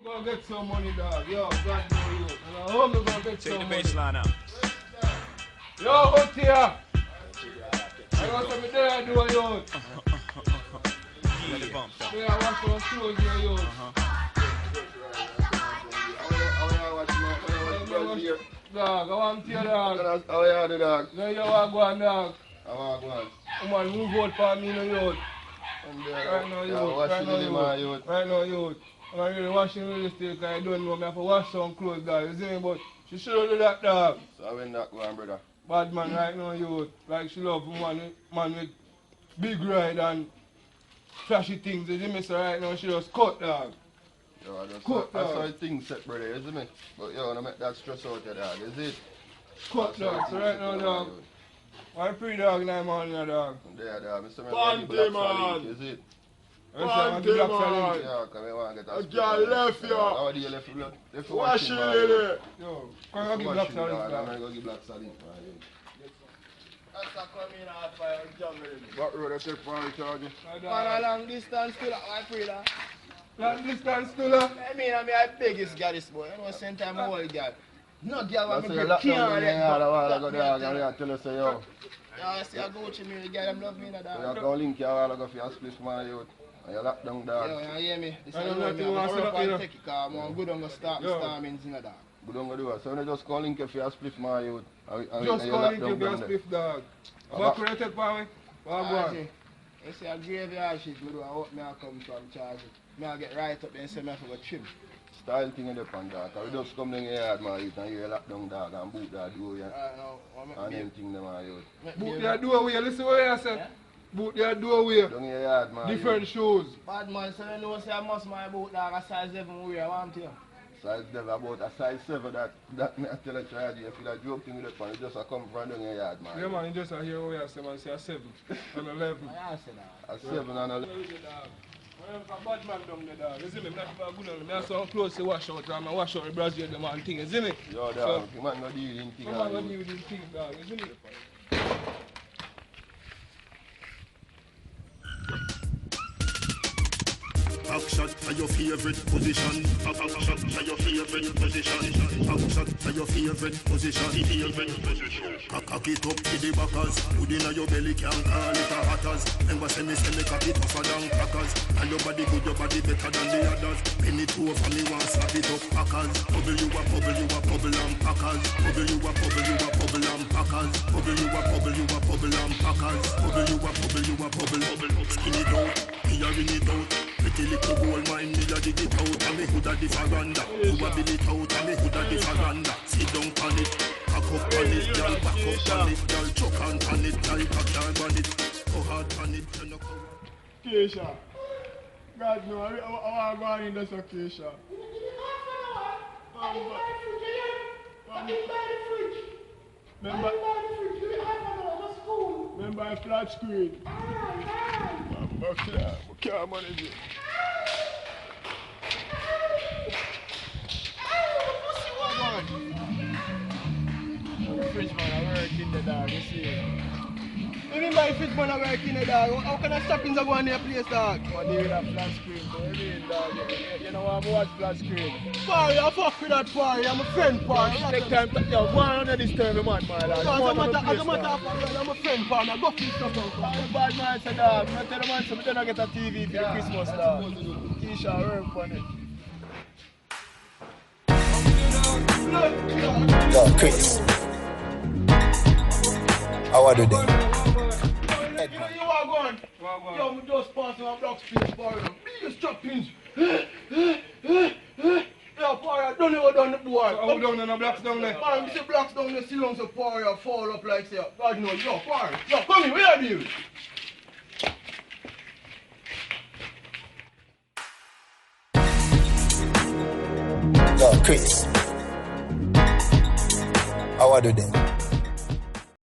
Go get some money, dog. Yo, God know you. And I hope you go get some money. Take the baseline out. Yo, out here. I got some there do a yo. Let it bump, There I watch some shows here, yo. Dog, I want to hear dog. How are you, dog? Then you want to go on, dog. I want to go on. Come on, move out for me, no youth. Right now, youth. Right now, youth. I'm really washing really still because I don't know. I have to wash some clothes, dog. You see me? But she should do that, dog. So when that go on, brother? Bad man right now, youth. Like she love man with big ride and flashy things. You see me? So right now, she just cut, dog. Yo, that's how things set, brother, you see me? But yo, don't make that stress out there, dog, is it? Cut, dog. So right now, dog. I'm pretty dog in the morning, dog. There, dog. Mr. Panty, man. Is it? Panty, man. Yeah, come here, want to get a girl left you. How do you left you? Wash it, lady. Yo, come on, give black salad, dog. I'm going to give black salad. That's a coming out for your jungle. What road I take for recharge? Man, a long distance to that, I pray that. Long distance to that? I mean, I biggest girl this boy. I know same time I old girl. No girl want me to can't let go dog and I tell you say yo. Yeah, I see I go to me, the girl them love me in the dog. You go link you all go for your split for my youth. And you lock down dog. Yo, you hear me? This I is don't know me. if you I'm want going to to take it because I'm good on the stormings in the dog. Good on go do it. So you just call link you for your split for my youth. Just call link you for your split, dog. What can you take for me? What go You see a graveyard shit, I hope me I come from charge. Me I get right up and say me I for a trim. Style thing in the pan dog. We just come down here hard my youth and you lock down dog and boot that door yeah. And them thing them my youth. Boot your doorway, listen what you say. Boot your doorway. Down here hard my different shoes. Bad man, so you know say I must my boot dog a size 7 wear, I want to. Size 7 about a size 7 that me I tell you charge you. If you that joke thing with the pan, you just come from down here yard man. Yeah man, you just hear what you say man, say a 7 and 11. I say that. A 7 and 11. A bad man down there, dog. You see me? I'm not good on me. I have some clothes to wash out and I wash out the Brazil them and thing. You see me? Yo, dog. You might not deal in thing. You might not deal in thing, dog. You see me? Back shot for your favorite position. Back shot for your favorite position. Back shot for your favorite position. Cock it up to the backers. Put in your belly, can't call it a hatters. Remember say me cock it tougher than crackers. And your body good, your body better than the others. Penny two for me want slap it up packers. Bubble you a bubble, you a bubble and packers. Bubble you a bubble, you a bubble and packers. Bubble you a bubble, you a bubble and packers. Bubble you a bubble, you a bubble. Skin it out, clearing it out. Pretty little gold mine, me a dig it out. And me hood a the veranda. You a bill it out, and me hood a the veranda. Sit down on it, back up on it, girl, back up on it, girl, choke on it, girl, back down on it. Go hard on it, turn up. Keisha. God no, I want to go on in this Keisha. Remember a flat screen. I can't manage it. Fridge man, I work in the dog, you see. Even by fridge man, I work in the dog. How can I stop in the go on your place, dog? What do you with a flat screen? What do you mean, dog? You know I'm watch flat screen. Parry, I fuck with that parry. I'm a friend parry. Take time to go on this time, man, my dog. As a matter of fact, I'm a friend parry. I go for stuff out. I'm a bad man, say dog. I tell the man, so we don't get a TV for the Christmas, dog. Keisha, work on it. Yo, Chris. How are you doing? You know you are going. Yo, we just passing our block space for you. Biggest choppings. Yo, Poirier, don't ever done the boy. How down in the blocks down there? Man, you see blocks down there, still on the Poirier fall up like say, God no, yo, Poirier. Yo, come here, where are you? Yo, Chris. How are you doing?